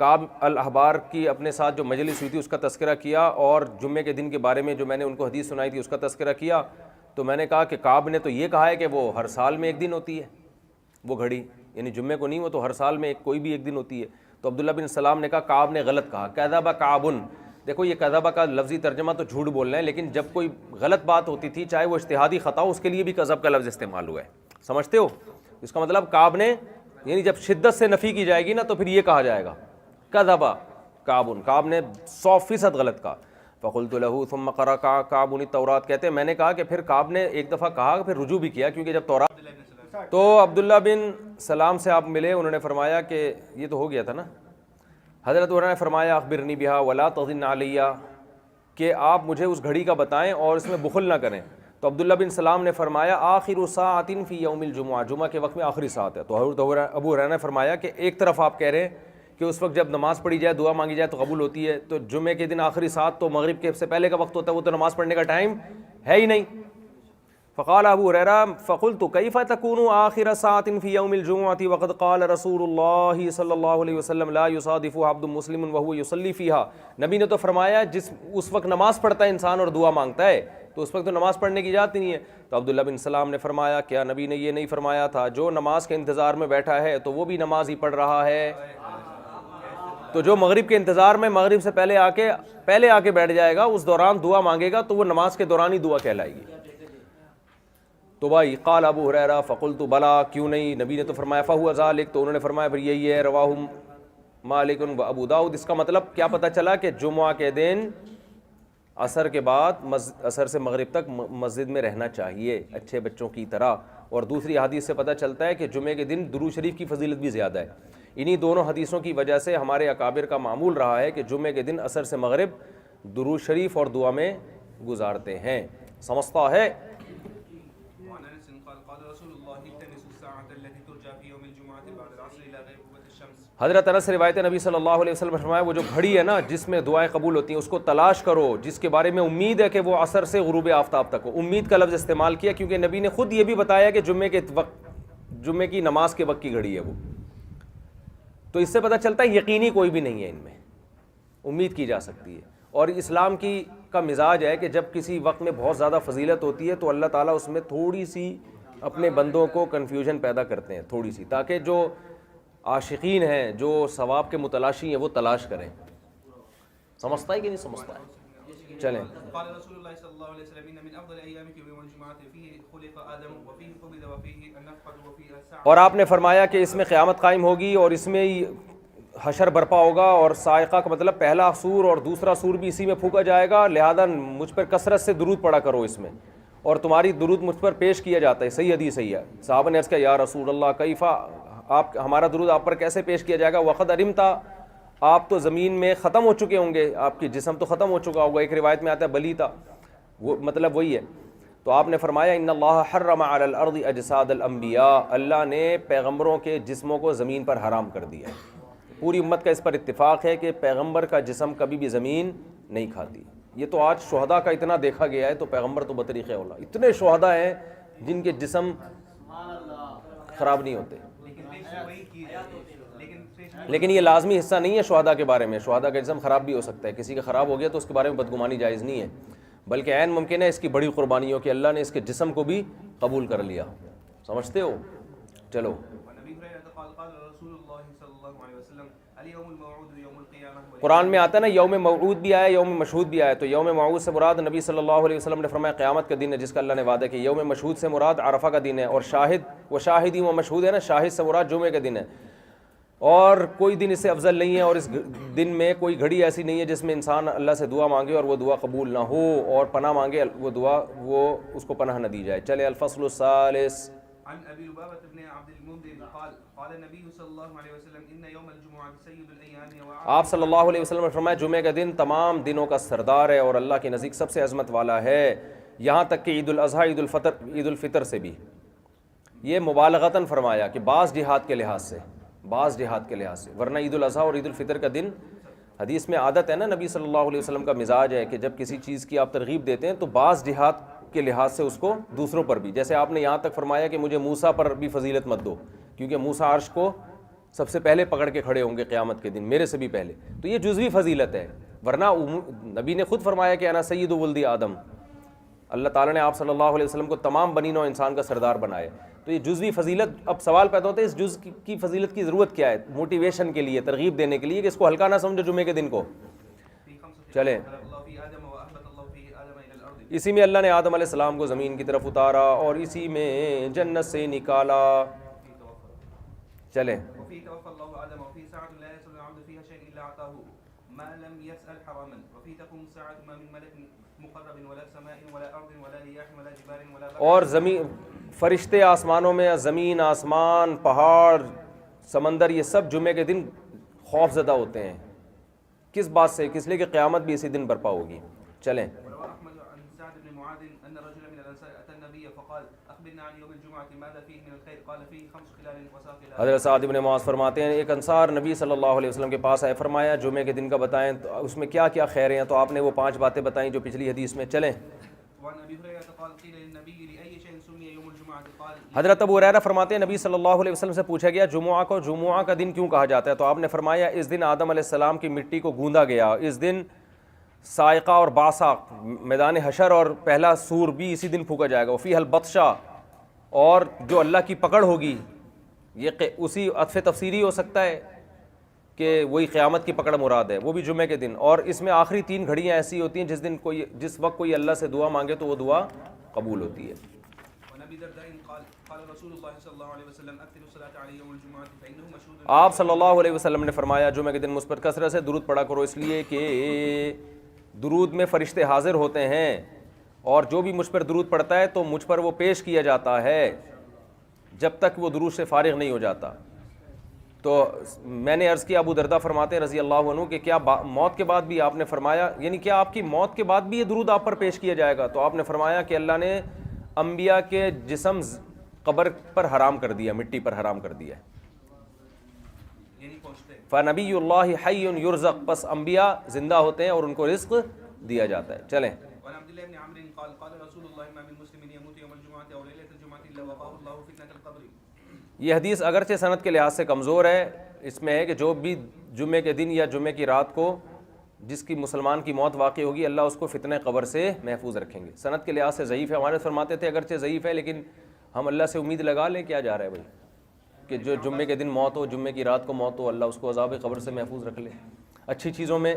کعب الاحبار کی اپنے ساتھ جو مجلس ہوئی تھی اس کا تذکرہ کیا، اور جمعے کے دن کے بارے میں جو میں نے ان کو حدیث سنائی تھی اس کا تذکرہ کیا، تو میں نے کہا کہ کعب نے تو یہ کہا ہے کہ وہ ہر سال میں ایک دن ہوتی ہے وہ گھڑی، یعنی جمعے کو نہیں، وہ تو ہر سال میں کوئی بھی ایک دن ہوتی ہے۔ تو عبداللہ بن سلام نے کہا کعب نے غلط کہا، کذب کعب۔ دیکھو یہ کذب کا لفظی ترجمہ تو جھوٹ بولنا ہے، لیکن جب کوئی غلط بات ہوتی تھی چاہے وہ اجتہادی خطا ہو، اس کے لیے بھی کذب کا لفظ استعمال ہوا ہے، سمجھتے ہو؟ اس کا مطلب کعب نے، یعنی جب شدت سے نفی کی جائے گی نا تو پھر یہ کہا جائے گا کذب کعب، کعب نے 100% غلط کہا۔ فقلت له ثم قرأ کعب التوراۃ، کہتے ہیں میں نے کہا کہ پھر کعب نے ایک دفعہ کہا پھر رجوع بھی کیا، کیونکہ جب تورات، تو عبداللہ بن سلام سے آپ ملے، انہوں نے فرمایا کہ یہ تو ہو گیا تھا نا، حضرت عمر نے فرمایا اخبرنی بہا ولا تظن علیہ، کہ آپ مجھے اس گھڑی کا بتائیں اور اس میں بخل نہ کریں۔ تو عبداللہ بن سلام نے فرمایا آخر ساعۃ فی یوم الجمعہ، جمعہ کے وقت میں آخری ساعت ہے۔ تو حضرت ابو ہریرہ نے فرمایا کہ ایک طرف آپ کہہ رہے ہیں کہ اس وقت جب نماز پڑھی جائے دعا مانگی جائے تو قبول ہوتی ہے، تو جمعے کے دن آخری ساعت تو مغرب کے سے پہلے کا وقت ہوتا ہے، وہ تو نماز پڑھنے کا ٹائم ہے ہی نہیں۔ فقال ابو ہریرہ فقلت کیف تکون آخر ساعۃ فی یوم الجمعۃ وقد قال رسول اللہ صلی اللہ علیہ وسلم لا یصادفها عبد مسلم وهو یصلی فیہا، نبی نے تو فرمایا جس اس وقت نماز پڑھتا ہے انسان اور دعا مانگتا ہے تو اس وقت تو نماز پڑھنے کی اجازت نہیں ہے۔ تو عبداللہ بن سلام نے فرمایا کیا نبی نے یہ نہیں فرمایا تھا جو نماز کے انتظار میں بیٹھا ہے تو وہ بھی نماز ہی پڑھ رہا ہے؟ تو جو مغرب کے انتظار میں مغرب سے پہلے آ کے بیٹھ جائے گا، اس دوران دعا مانگے گا تو وہ نماز کے دوران ہی دعا کہلائے گی۔ تو بھائی قال ابو ہریرہ فقلت بلا، کیوں نہیں، نبی نے تو فرمایا فہو ذالک، تو انہوں نے فرمایا پھر یہی ہے، رواہ مالک و ابو داؤد۔ اس کا مطلب کیا پتہ چلا کہ جمعہ کے دن عصر کے بعد عصر سے مغرب تک مسجد میں رہنا چاہیے اچھے بچوں کی طرح، اور دوسری حدیث سے پتہ چلتا ہے کہ جمعے کے دن درود شریف کی فضیلت بھی زیادہ ہے۔ انہی دونوں حدیثوں کی وجہ سے ہمارے اکابر کا معمول رہا ہے کہ جمعے کے دن عصر سے مغرب درود شریف اور دعا میں گزارتے ہیں، سمجھتا ہے؟ حضرت انس سے روایت نبی صلی اللہ علیہ وسلم نے فرمایا وہ جو گھڑی ہے نا جس میں دعائیں قبول ہوتی ہیں اس کو تلاش کرو جس کے بارے میں امید ہے کہ وہ عصر سے غروب آفتاب تک ہو۔ امید کا لفظ استعمال کیا کیونکہ نبی نے خود یہ بھی بتایا کہ جمعے کی نماز کے وقت کی گھڑی ہے وہ، تو اس سے پتہ چلتا ہے یقینی کوئی بھی نہیں ہے، ان میں امید کی جا سکتی ہے۔ اور اسلام کا مزاج ہے کہ جب کسی وقت میں بہت زیادہ فضیلت ہوتی ہے تو اللہ تعالیٰ اس میں تھوڑی سی اپنے بندوں کو کنفیوژن پیدا کرتے ہیں، تھوڑی سی، تاکہ جو عاشقین ہیں جو ثواب کے متلاشی ہیں وہ تلاش کریں۔ سمجھتا ہے کہ نہیں سمجھتا ہے؟ چلیں، قال رسول اللہ صلی اللہ علیہ وسلم ان من افضل ایامکم یوم الجمعۃ فیہ خلق آدم وفیہ قبض وفیہ النفخۃ وفیہ الساعۃ، اور آپ نے فرمایا کہ اس میں قیامت قائم ہوگی اور اس میں حشر برپا ہوگا، اور صاعقہ کا مطلب پہلا سور اور دوسرا سور بھی اسی میں پھونکا جائے گا، لہذا مجھ پر کثرت سے درود پڑا کرو اس میں، اور تمہاری درود مجھ پر پیش کیا جاتا ہے۔ صحیح حدیث ہے۔ صحابہ نے عرض کیا یا رسول اللہ کیفا، آپ ہمارا درود آپ پر کیسے پیش کیا جائے گا؟ وقد علمتا، آپ تو زمین میں ختم ہو چکے ہوں گے، آپ کی جسم تو ختم ہو چکا ہوگا، ایک روایت میں آتا ہے بلی تھا، وہ مطلب وہی ہے۔ تو آپ نے فرمایا ان اللہ حرم علی الارض اجساد الانبیاء، اللہ نے پیغمبروں کے جسموں کو زمین پر حرام کر دیا ہے۔ پوری امت کا اس پر اتفاق ہے کہ پیغمبر کا جسم کبھی بھی زمین نہیں کھاتی۔ یہ تو آج شہداء کا اتنا دیکھا گیا ہے، تو پیغمبر تو بطریق اولا، اتنے شہداء ہیں جن کے جسم خراب نہیں ہوتے، لیکن یہ لازمی حصہ نہیں ہے شہداء کے بارے میں۔ شہداء کا جسم خراب بھی ہو سکتا ہے، کسی کا خراب ہو گیا تو اس کے بارے میں بدگمانی جائز نہیں ہے، بلکہ عین ممکن ہے اس کی بڑی قربانیوں کہ اللہ نے اس کے جسم کو بھی قبول کر لیا۔ سمجھتے ہو؟ چلو، قرآن میں آتا ہے نا یوم موعود بھی آیا، یوم مشہود بھی آیا، تو یوم موعود سے مراد نبی صلی اللہ علیہ وسلم نے فرمایا قیامت کا دن ہے جس کا اللہ نے وعدہ کیا۔ یوم مشہود سے مراد عرفہ کا دن ہے، اور شاہد و شاہدی و مشہود ہے نا، شاہد سے مراد جمعے کا دن ہے، اور کوئی دن اس سے افضل نہیں ہے، اور اس دن میں کوئی گھڑی ایسی نہیں ہے جس میں انسان اللہ سے دعا مانگے اور وہ دعا قبول نہ ہو، اور پناہ مانگے وہ دعا وہ اس کو پناہ نہ دی جائے۔ چلے الفصل الثالث، عن ابي لبابة بن عبد المنذر قال قال النبي صلى الله عليه وسلم ان يوم الجمعة سيد الايام، آپ صلی اللہ علیہ وسلم نے فرمایا جمعے کا دن تمام دنوں کا سردار ہے اور اللہ کے نزدیک سب سے عظمت والا ہے، یہاں تک کہ عید الاضحیٰ عید الفطر سے بھی۔ یہ مبالغتاً فرمایا کہ بعض جہاد کے لحاظ سے، ورنہ عید الاضحیٰ اور عید الفطر کا دن حدیث میں عادت ہے نا، نبی صلی اللہ علیہ وسلم کا مزاج ہے کہ جب کسی چیز کی آپ ترغیب دیتے ہیں تو بعض جہاد کے لحاظ سے اس کو دوسروں پر بھی، جیسے آپ نے یہاں تک فرمایا کہ مجھے موسیٰ پر بھی فضیلت مت دو کیونکہ موسیٰ عرش کو سب سے پہلے پکڑ کے کھڑے ہوں گے قیامت کے دن، میرے سے بھی پہلے. تو یہ جزوی فضیلت ہے، ورنہ نبی نے خود فرمایا کہ انا سید ولد آدم. اللہ تعالیٰ نے آپ صلی اللہ علیہ وسلم کو تمام بنی نوع انسان کا سردار بنایا. تو یہ جزوی فضیلت. اب سوال پیدا ہوتا ہے اس جز کی فضیلت کی ضرورت کیا ہے؟ موٹیویشن کے لیے، ترغیب دینے کے لیے کہ اس کو ہلکا نہ سمجھو جمعے کے دن کو. چلیں، اسی میں اللہ نے آدم علیہ السلام کو زمین کی طرف اتارا اور اسی میں جنت سے نکالا. چلیں، اور زمین، فرشتے آسمانوں میں، زمین، آسمان، پہاڑ، سمندر، یہ سب جمعے کے دن خوف زدہ ہوتے ہیں. کس بات سے؟ کس لیے کہ قیامت بھی اسی دن برپا ہوگی. چلیں، حضرت سعد بن معاذ فرماتے ہیں ایک انصار نبی صلی اللہ علیہ وسلم کے پاس آئے، فرمایا جمعے کے دن کا بتائیں تو اس میں کیا کیا خیر ہیں. تو آپ نے وہ 5 باتیں بتائیں جو پچھلی حدیث میں. چلیں، حضرت ابو ہریرہ فرماتے ہیں نبی صلی اللہ علیہ وسلم سے پوچھا گیا جمعہ کو جمعہ کا دن کیوں کہا جاتا ہے؟ تو آپ نے فرمایا اس دن آدم علیہ السلام کی مٹی کو گوندا گیا، اس دن سائقہ اور باسا، میدان حشر اور پہلا سور بھی اسی دن پھونکا جائے گا. وفیہ البطشہ، اور جو اللہ کی پکڑ ہوگی، یہ اسی عطف تفسیری ہو سکتا ہے کہ وہی قیامت کی پکڑ مراد ہے، وہ بھی جمعے کے دن. اور اس میں آخری 3 گھڑیاں ایسی ہوتی ہیں جس وقت کوئی اللہ سے دعا مانگے تو وہ دعا قبول ہوتی ہے. آپ صلی اللہ علیہ وسلم نے فرمایا جمعہ کے دن مجھ پر کثرت سے درود پڑھا کرو، اس لیے کہ درود میں فرشتے حاضر ہوتے ہیں اور جو بھی مجھ پر درود پڑھتا ہے تو مجھ پر وہ پیش کیا جاتا ہے جب تک وہ درود سے فارغ نہیں ہو جاتا. تو میں نے عرض کیا، ابو دردہ فرماتے ہیں رضی اللہ عنہ کہ کیا موت کے بعد بھی؟ آپ نے فرمایا یعنی کیا آپ کی موت کے بعد بھی یہ درود آپ پر پیش کیا جائے گا؟ تو آپ نے فرمایا کہ اللہ نے انبیاء کے جسم قبر پر حرام کر دیا، مٹی پر حرام کر دیا. فنبی اللہ حی یرزق، پس انبیاء زندہ ہوتے ہیں اور ان کو رزق دیا جاتا ہے. چلیں، یہ حدیث اگرچہ سند کے لحاظ سے کمزور ہے، اس میں ہے کہ جو بھی جمعے کے دن یا جمعے کی رات کو جس کی مسلمان کی موت واقع ہوگی اللہ اس کو فتنہ قبر سے محفوظ رکھیں گے. سند کے لحاظ سے ضعیف ہے. ہمارے فرماتے تھے اگرچہ ضعیف ہے لیکن ہم اللہ سے امید لگا لیں. کیا جا رہا ہے بھائی کہ جو جمعے کے دن موت ہو، جمعے کی رات کو موت ہو، اللہ اس کو عذاب قبر سے محفوظ رکھ لے. اچھی چیزوں میں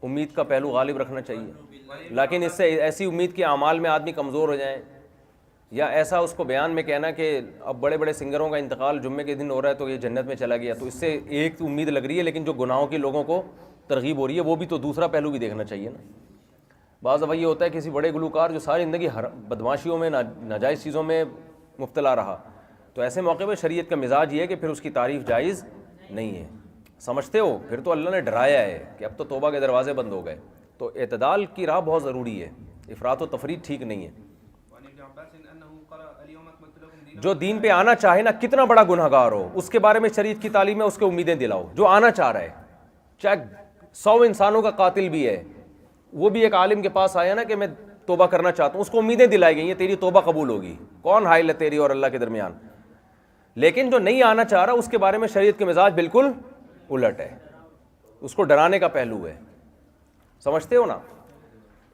امید کا پہلو غالب رکھنا چاہیے، لیکن اس سے ایسی امید کے اعمال میں آدمی کمزور ہو جائیں یا ایسا اس کو بیان میں کہنا کہ اب بڑے بڑے سنگروں کا انتقال جمعے کے دن ہو رہا ہے تو یہ جنت میں چلا گیا، تو اس سے ایک تو امید لگ رہی ہے لیکن جو گناہوں کے لوگوں کو ترغیب ہو رہی ہے وہ بھی تو دوسرا پہلو بھی دیکھنا چاہیے نا. بعض دفعہ یہ ہوتا ہے کسی بڑے گلوکار جو ساری زندگی بدماشیوں میں، ناجائز چیزوں میں مبتلا رہا، تو ایسے موقع پہ شریعت کا مزاج یہ ہے کہ پھر اس کی تعریف جائز نہیں ہے. سمجھتے ہو؟ پھر تو اللہ نے ڈرایا ہے کہ اب تو توبہ کے دروازے بند ہو گئے. تو اعتدال کی راہ بہت ضروری ہے، افراط و تفریط ٹھیک نہیں ہے. جو دین پہ آنا چاہے نا، کتنا بڑا گناہ گار ہو، اس کے بارے میں شریعت کی تعلیم ہے، اس کے امیدیں دلاؤ. جو آنا چاہ رہا ہے، چاہے 100 انسانوں کا قاتل بھی ہے، وہ بھی ایک عالم کے پاس آیا نا کہ میں توبہ کرنا چاہتا ہوں، اس کو امیدیں دلائی گئی ہیں تیری توبہ قبول ہوگی. کون حائل ہے تیری اور اللہ کے درمیان؟ لیکن جو نہیں آنا چاہ رہا اس کے بارے میں شریعت کے مزاج بالکل الٹ ہے، اس کو ڈرانے کا پہلو ہے. سمجھتے ہو نا؟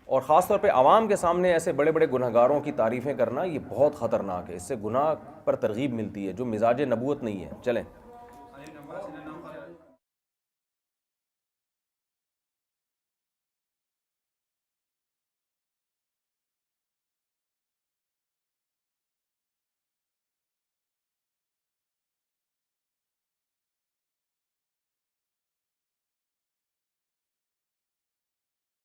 اور خاص طور پہ عوام کے سامنے ایسے بڑے بڑے گناہ گاروں کی تعریفیں کرنا یہ بہت خطرناک ہے. اس سے گناہ پر ترغیب ملتی ہے جو مزاج نبوت نہیں ہے. چلیں.